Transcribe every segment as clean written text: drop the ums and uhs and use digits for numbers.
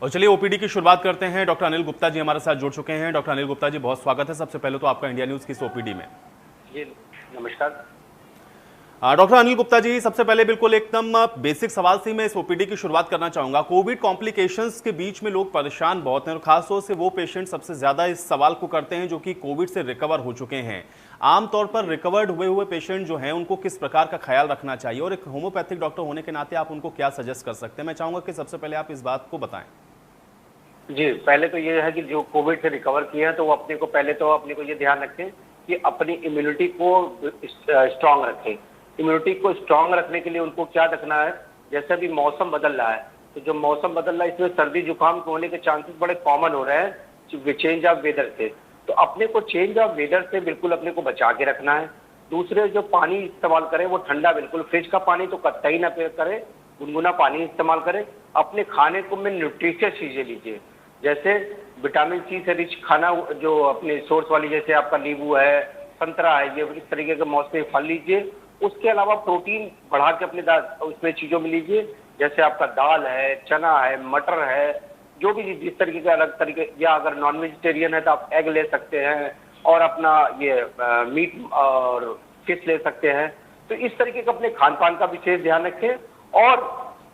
और चलिए ओपीडी की शुरुआत करते हैं। डॉक्टर अनिल गुप्ता जी हमारे साथ जुड़ चुके हैं। डॉक्टर अनिल गुप्ता जी, बहुत स्वागत है सबसे पहले तो आपका इंडिया न्यूज की इस ओपीडी में। जी नमस्कार। डॉक्टर अनिल गुप्ता जी, सबसे पहले बिल्कुल एकदम बेसिक सवाल से मैं इस ओपीडी की शुरुआत करना चाहूंगा। कोविड कॉम्प्लिकेशंस के बीच में लोग परेशान बहुत हैं और खासतौर से वो पेशेंट सबसे ज्यादा इस सवाल को करते हैं जो कि कोविड से रिकवर हो चुके हैं। आमतौर पर रिकवर्ड हुए पेशेंट जो हैं उनको किस प्रकार का ख्याल रखना चाहिए और एक होम्योपैथिक डॉक्टर होने के नाते आप उनको क्या सजेस्ट कर सकते हैं? मैं चाहूंगा कि सबसे पहले आप इस बात को बताएं। जी, पहले तो ये है कि जो कोविड से रिकवर किए हैं तो वो अपने को ये ध्यान रखें कि अपनी इम्यूनिटी को स्ट्रांग रखें। इम्यूनिटी को स्ट्रांग रखने के लिए उनको क्या रखना है, जैसे अभी मौसम बदल रहा है तो जो मौसम बदल रहा है इसमें सर्दी जुकाम होने के चांसेस बड़े कॉमन हो रहे हैं चेंज ऑफ वेदर से। तो अपने को चेंज ऑफ वेदर से बिल्कुल अपने को बचा के रखना है। दूसरे, जो पानी इस्तेमाल करें वो ठंडा, बिल्कुल फ्रिज का पानी तो कतई ना करें, गुनगुना पानी इस्तेमाल करें। अपने खाने को में न्यूट्रिशियस चीजें लीजिए, जैसे विटामिन सी से रिच खाना, जो अपने सोर्स वाली, जैसे आपका नींबू है, संतरा है, ये इस तरीके के मौसमी फल लीजिए। उसके अलावा प्रोटीन बढ़ा के अपने उसमें चीजों में लीजिए, जैसे आपका दाल है, चना है, मटर है, जो भी जिस तरीके के अलग तरीके, या अगर नॉन वेजिटेरियन है तो आप एग ले सकते हैं और अपना ये मीट और फिश ले सकते हैं। तो इस तरीके का अपने खान पान का विशेष ध्यान रखें और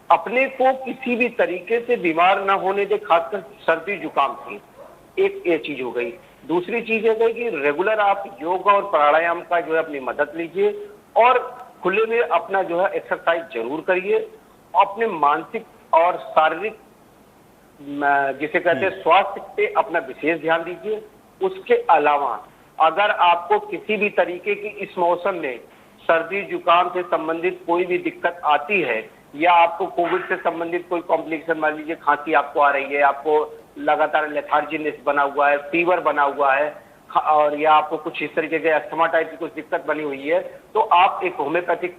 अपने को किसी भी तरीके से बीमार ना होने दे, खासकर सर्दी जुकाम से। एक ये चीज हो गई। दूसरी चीज है कि रेगुलर आप योग और प्राणायाम का जो है अपनी मदद लीजिए और खुले में अपना जो है एक्सरसाइज जरूर करिए। अपने मानसिक और शारीरिक, जिसे कहते हैं स्वास्थ्य पे अपना विशेष ध्यान दीजिए। उसके अलावा अगर आपको किसी भी तरीके की इस मौसम में सर्दी जुकाम से संबंधित कोई भी दिक्कत आती है या आपको कोविड से संबंधित कोई कॉम्प्लिकेशन, मान लीजिए खांसी आपको आ रही है, आपको लगातार लेथार्जीनेस बना हुआ है, फीवर बना हुआ है, और या आपको कुछ इस तरीके के अस्थमा टाइप की कुछ दिक्कत बनी हुई है, तो आप एक होम्योपैथिक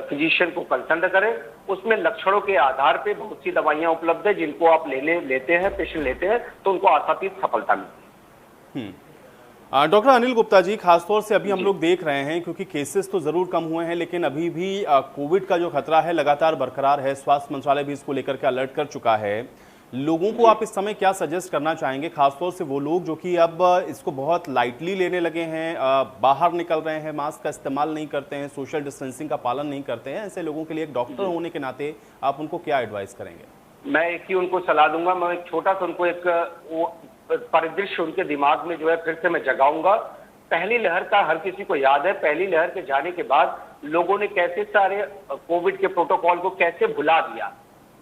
फिजिशियन को कंसल्ट करें। उसमें लक्षणों के आधार पे बहुत सी दवाइयां उपलब्ध है जिनको आप लेते हैं, पेशेंट लेते हैं तो उनको आसानी से सफलता मिलती है। डॉक्टर अनिल गुप्ता जी, खासतौर से अभी हम लोग देख रहे हैं क्योंकि केसेस तो जरूर कम हुए हैं लेकिन अभी भी कोविड का जो खतरा है लगातार बरकरार है। स्वास्थ्य मंत्रालय भी इसको लेकर के अलर्ट कर चुका है। लोगों को आप इस समय क्या सजेस्ट करना चाहेंगे, खासतौर से वो लोग जो कि अब इसको बहुत लाइटली लेने लगे हैं, बाहर निकल रहे हैं, मास्क का इस्तेमाल नहीं करते हैं, सोशल डिस्टेंसिंग का पालन नहीं करते हैं? ऐसे लोगों के लिए एक डॉक्टर होने के नाते आप उनको क्या एडवाइस करेंगे? मैं एक ही उनको सलाह दूंगा। मैं एक छोटा सा उनको एक परिदृश्य उनके दिमाग में जो है फिर से मैं जगाऊंगा। पहली लहर का हर किसी को याद है, पहली लहर के जाने के बाद लोगों ने कैसे सारे कोविड के प्रोटोकॉल को कैसे भुला दिया।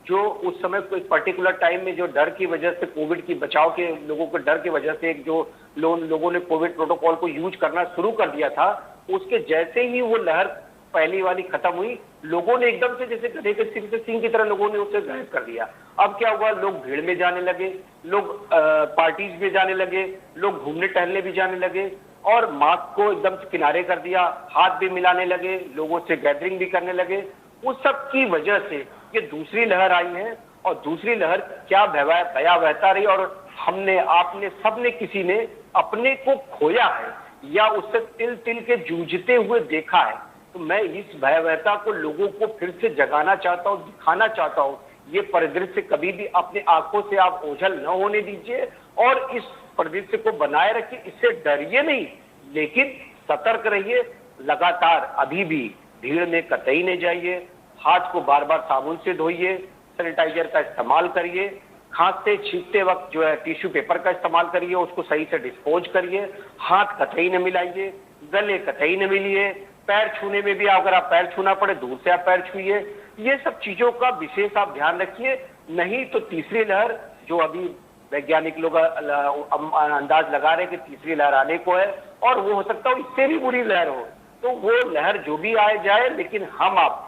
जो उस समय कोई पर्टिकुलर टाइम में जो डर की वजह से, कोविड की बचाव के लोगों को डर की वजह से एक जो लोगों ने कोविड प्रोटोकॉल को यूज करना शुरू कर दिया था, उसके जैसे ही वो लहर पहली वाली खत्म हुई, लोगों ने एकदम से जैसे गधे के सिंह से सिंह की तरह लोगों ने उसे गायब कर दिया। अब क्या हुआ, लोग भीड़ में जाने लगे, लोग पार्टीज में जाने लगे, लोग घूमने टहलने भी जाने लगे और मास्क को एकदम से किनारे कर दिया, हाथ भी मिलाने लगे, लोगों से गैदरिंग भी करने लगे। उस सब की वजह से ये दूसरी लहर आई है और दूसरी लहर क्या भयावहता रही और हमने, आपने, सबने, किसी ने अपने को खोया है या उससे तिल तिल के जूझते हुए देखा है। तो मैं इस भयावहता को लोगों को फिर से जगाना चाहता हूँ, दिखाना चाहता हूँ। ये परिदृश्य कभी भी अपने आंखों से आप ओझल न होने दीजिए और इस परिदृश्य को बनाए रखिए। इससे डरिए नहीं लेकिन सतर्क रहिए। लगातार अभी भी भीड़ में कतई नहीं जाइए, हाथ को बार बार साबुन से धोइए, सैनिटाइजर का इस्तेमाल करिए, खांसते छींकते वक्त जो है टिश्यू पेपर का इस्तेमाल करिए, उसको सही से डिस्पोज करिए, हाथ कतई न मिलाइए, गले कतई न मिलिए, पैर छूने में भी अगर आप पैर छूना पड़े दूर से आप पैर छूइए। ये सब चीजों का विशेष आप ध्यान रखिए, नहीं तो तीसरी लहर, जो अभी वैज्ञानिक लोग अंदाज लगा रहे कि तीसरी लहर आने को है और वो हो सकता है इससे भी बुरी लहर हो, तो वो लहर जो भी आए जाए, लेकिन हम आप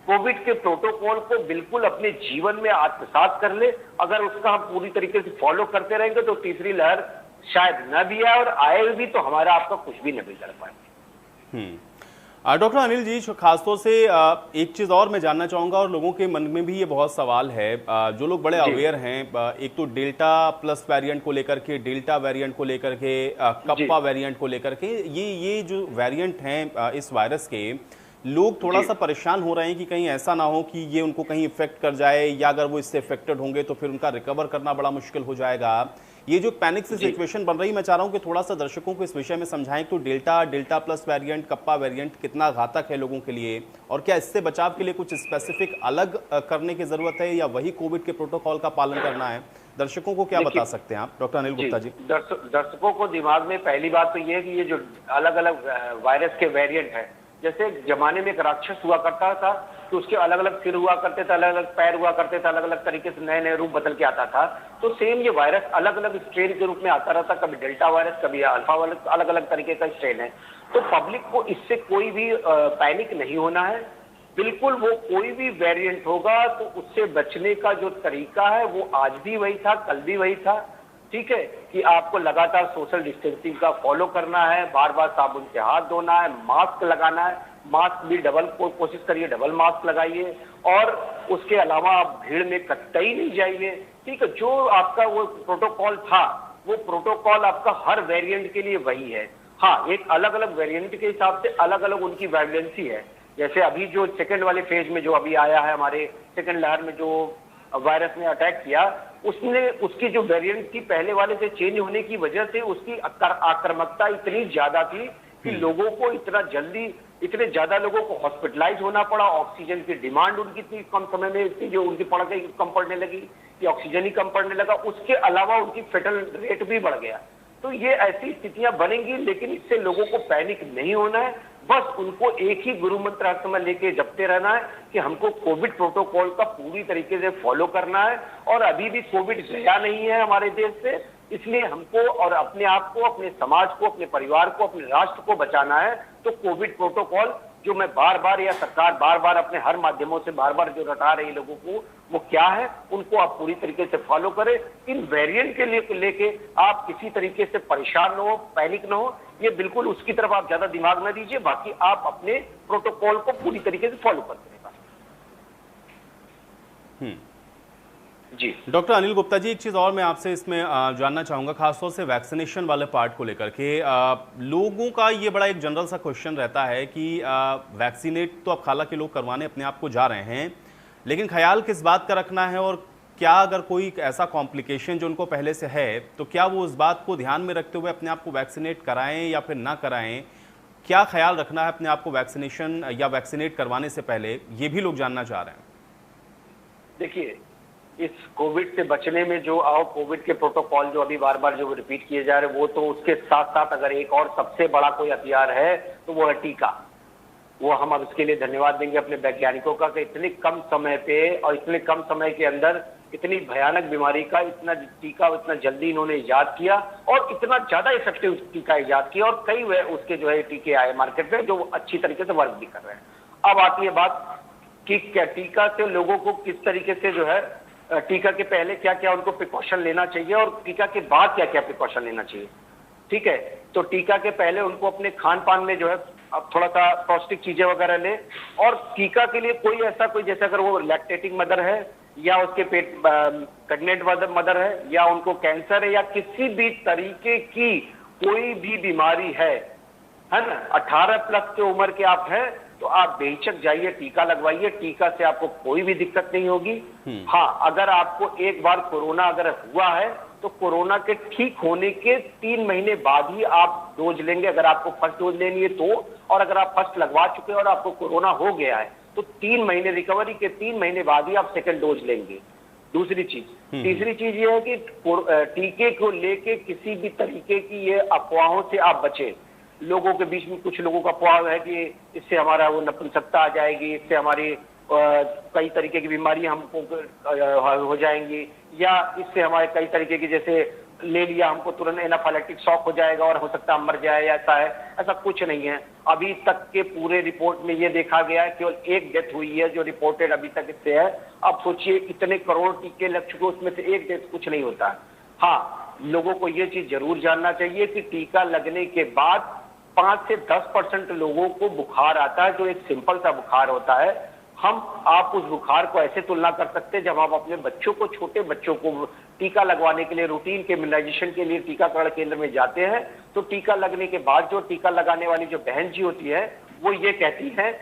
कोविड के प्रोटोकॉल को बिल्कुल अपने जीवन में आत्मसात कर ले। अगर उसका हम पूरी तरीके से फॉलो करते रहेंगे तो तीसरी लहर शायद न भी आए और आए भी तो हमारा आपका कुछ भी न बिगड़ पाए। डॉक्टर अनिल जी, खासतौर से एक चीज़ और मैं जानना चाहूँगा और लोगों के मन में भी ये बहुत सवाल है, जो लोग बड़े अवेयर हैं, एक तो डेल्टा प्लस वेरिएंट को लेकर के, डेल्टा वेरिएंट को लेकर के, कप्पा वेरिएंट को लेकर के, ये जो वेरिएंट हैं इस वायरस के, लोग थोड़ा जी सा परेशान हो रहे हैं कि कहीं ऐसा ना हो कि ये उनको कहीं इफेक्ट कर जाए, या अगर वो इससे इफेक्टेड होंगे तो फिर उनका रिकवर करना बड़ा मुश्किल हो जाएगा। ये जो पैनिक सी जी सिचुएशन बन रही, मैं चाह रहा हूं कि थोड़ा सा दर्शकों को इस विषय में समझाएं तो delta, delta plus variant, kappa variant कितना घातक है लोगों के लिए, और क्या इससे बचाव के लिए कुछ स्पेसिफिक अलग करने की जरूरत है, या वही कोविड के प्रोटोकॉल का पालन करना है? दर्शकों को क्या बता देखिए सकते हैं आप, डॉक्टर अनिल जी गुप्ता जी? दर्शकों को दिमाग में पहली बात तो ये है कि ये जो अलग अलग वायरस के वेरिएंट हैं, जैसे जमाने में एक राक्षस हुआ करता था तो उसके अलग अलग सिर हुआ करते थे, अलग अलग पैर हुआ करते थे, अलग अलग तरीके से नए नए रूप बदल के आता था। तो सेम ये वायरस अलग अलग स्ट्रेन के रूप में आता रहता, कभी डेल्टा वायरस, कभी अल्फा वायरस, अलग अलग तरीके का स्ट्रेन है। तो पब्लिक को इससे कोई भी पैनिक नहीं होना है। बिल्कुल वो कोई भी वेरिएंट होगा तो उससे बचने का जो तरीका है वो आज भी वही था, कल भी वही था। ठीक है कि आपको लगातार सोशल डिस्टेंसिंग का फॉलो करना है, बार बार साबुन से हाथ धोना है, मास्क लगाना है, मास्क भी डबल कोशिश करिए, डबल मास्क लगाइए, और उसके अलावा आप भीड़ में कतई नहीं जाइए। ठीक है, जो आपका वो प्रोटोकॉल था वो प्रोटोकॉल आपका हर वेरिएंट के लिए वही है। हाँ, एक अलग अलग वेरिएंट के हिसाब से अलग अलग उनकी वायलेंसी है। जैसे अभी जो सेकंड वाले फेज में जो अभी आया है, हमारे सेकंड लहर में जो वायरस ने अटैक किया, उसने उसकी जो वेरिएंट की पहले वाले से चेंज होने की वजह से उसकी आक्रामकता इतनी ज्यादा थी कि लोगों को इतने ज्यादा लोगों को हॉस्पिटलाइज होना पड़ा। ऑक्सीजन की डिमांड उनकी इतनी कम समय में इतनी जो उनकी पड़ गई, कम पड़ने लगी कि ऑक्सीजन ही कम पड़ने लगा। उसके अलावा उनकी फेटल रेट भी बढ़ गया। तो ये ऐसी स्थितियां बनेंगी, लेकिन इससे लोगों को पैनिक नहीं होना है। बस उनको एक ही गुरु मंत्र हर समय लेके जपते रहना है कि हमको कोविड प्रोटोकॉल का पूरी तरीके से फॉलो करना है। और अभी भी कोविड गया नहीं है हमारे देश से, इसलिए हमको और अपने आप को, अपने समाज को, अपने परिवार को, अपने राष्ट्र को बचाना है। तो कोविड प्रोटोकॉल जो मैं बार बार, या सरकार बार बार अपने हर माध्यमों से बार बार जो रटा रही लोगों को, वो क्या है, उनको आप पूरी तरीके से फॉलो करें। इन वेरिएंट के लिए लेके आप किसी तरीके से परेशान न हो, पैनिक न हो, ये बिल्कुल उसकी तरफ आप ज्यादा दिमाग न दीजिए। बाकी आप अपने प्रोटोकॉल को पूरी तरीके से फॉलो करते रहें। जी डॉक्टर अनिल गुप्ता जी, एक चीज़ और मैं आपसे इसमें जानना चाहूँगा, खासतौर से वैक्सीनेशन वाले पार्ट को लेकर के। लोगों का ये बड़ा एक जनरल सा क्वेश्चन रहता है कि वैक्सीनेट तो अब हालांकि लोग करवाने अपने आप को जा रहे हैं, लेकिन ख्याल किस बात का रखना है, और क्या अगर कोई ऐसा कॉम्प्लिकेशन जो उनको पहले से है तो क्या वो उस बात को ध्यान में रखते हुए अपने आप को वैक्सीनेट कराएं या फिर ना कराएं? क्या ख्याल रखना है अपने आप को वैक्सीनेशन या वैक्सीनेट करवाने से पहले, ये भी लोग जानना चाह रहे हैं। देखिए, इस कोविड से बचने में जो कोविड के प्रोटोकॉल जो अभी बार बार जो रिपीट किए जा रहे हैं, वो तो उसके साथ साथ अगर एक और सबसे बड़ा कोई हथियार है तो वो है टीका। वो हम अब इसके लिए धन्यवाद देंगे अपने वैज्ञानिकों का कि इतने कम समय पे और इतने कम समय के अंदर इतनी भयानक बीमारी का इतना टीका इतना जल्दी इन्होंने इजाद किया, और इतना ज्यादा इफेक्टिव टीका इजाद किया, और कई उसके जो है टीके आए मार्केट में जो अच्छी तरीके से वर्क भी कर रहे हैं। अब आती है बात कि क्या टीका से लोगों को किस तरीके से जो है, टीका के पहले क्या क्या उनको प्रिकॉशन लेना चाहिए और टीका के बाद क्या क्या प्रिकॉशन लेना चाहिए। ठीक है, तो टीका के पहले उनको अपने खान पान में जो है अब थोड़ा सा पौष्टिक चीजें वगैरह ले, और टीका के लिए कोई ऐसा कोई, जैसे अगर वो लैक्टेटिंग मदर है या उसके पेट प्रेग्नेंट मदर है या उनको कैंसर है या किसी भी तरीके की कोई भी बीमारी है ना, 18 प्लस के उम्र के आप हैं तो आप बेहिचक जाइए, टीका लगवाइए। टीका से आपको कोई भी दिक्कत नहीं होगी। हाँ, अगर आपको एक बार कोरोना अगर हुआ है तो कोरोना के ठीक होने के 3 महीने बाद ही आप डोज लेंगे, अगर आपको फर्स्ट डोज लेनी है तो। और अगर आप फर्स्ट लगवा चुके हैं और आपको कोरोना हो गया है तो 3 महीने, रिकवरी के 3 महीने बाद ही आप सेकंड डोज लेंगे। दूसरी चीज, तीसरी चीज ये है कि टीके को लेके किसी भी तरीके की ये अफवाहों से आप बचें। लोगों के बीच में कुछ लोगों का अफवाह है कि इससे हमारा वो नपुंसकता आ जाएगी, इससे हमारी कई तरीके की बीमारियां हमको हो जाएंगी, या इससे हमारे कई तरीके की, जैसे ले लिया हमको तुरंत एनाफाइलेक्टिक शॉक हो जाएगा और हो सकता है मर जाए, ऐसा है। ऐसा कुछ नहीं है। अभी तक के पूरे रिपोर्ट में ये देखा गया है केवल एक डेथ हुई है जो रिपोर्टेड अभी तक इससे है। अब सोचिए इतने करोड़ टीके लग चुके, उसमें से एक डेथ, कुछ नहीं होता। हाँ, लोगों को ये चीज जरूर जानना चाहिए कि टीका लगने के बाद 5 से 10% लोगों को बुखार आता है, जो एक सिंपल सा बुखार होता है। आप उस बुखार को ऐसे तुलना कर सकते हैं, जब आप अपने बच्चों को, छोटे बच्चों को टीका लगवाने के लिए, रूटीन के इम्यूनाइजेशन के लिए टीकाकरण केंद्र में जाते हैं, तो टीका लगने के बाद जो टीका लगाने वाली जो बहन जी होती है वो ये कहती है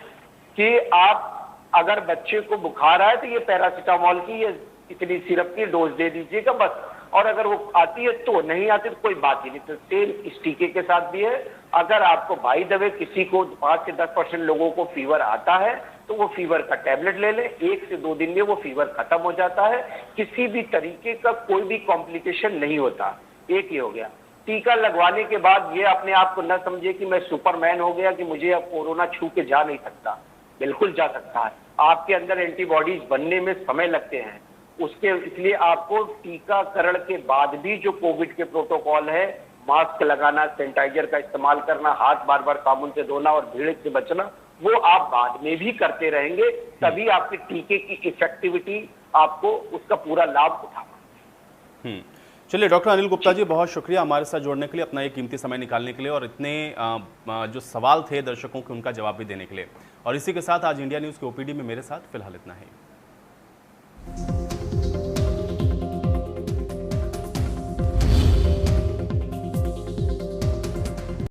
कि आप अगर बच्चे को बुखार आए तो ये पैरासीटामोल की ये इतनी सिरप की डोज दे दीजिएगा बस, और अगर वो आती है तो, नहीं आती तो कोई बात ही नहीं। तो सेम इस टीके के साथ भी है। अगर आपको बाई द वे किसी को 5 से 10% लोगों को फीवर आता है तो वो फीवर का टैबलेट ले ले, 1 से 2 दिन में वो फीवर खत्म हो जाता है, किसी भी तरीके का कोई भी कॉम्प्लिकेशन नहीं होता। एक ही हो गया। टीका लगवाने के बाद ये अपने आप को न समझे कि मैं सुपरमैन हो गया कि मुझे अब कोरोना छू के जा नहीं सकता। बिल्कुल जा सकता है। आपके अंदर एंटीबॉडीज बनने में समय लगते हैं, उसके इसलिए आपको टीकाकरण के बाद भी जो कोविड के प्रोटोकॉल है, मास्क लगाना, सैनिटाइजर का इस्तेमाल करना, हाथ बार बार साबुन से धोना और भीड़ से बचना, वो आप बाद में भी करते रहेंगे, तभी आपके टीके की इफेक्टिविटी आपको उसका पूरा लाभ उठाना। चलिए डॉक्टर अनिल गुप्ता जी, बहुत शुक्रिया हमारे साथ जुड़ने के लिए, अपना ये कीमती समय निकालने के लिए, और इतने जो सवाल थे दर्शकों के उनका जवाब भी देने के लिए। और इसी के साथ आज इंडिया न्यूज़ के ओपीडी में मेरे साथ फिलहाल इतना ही।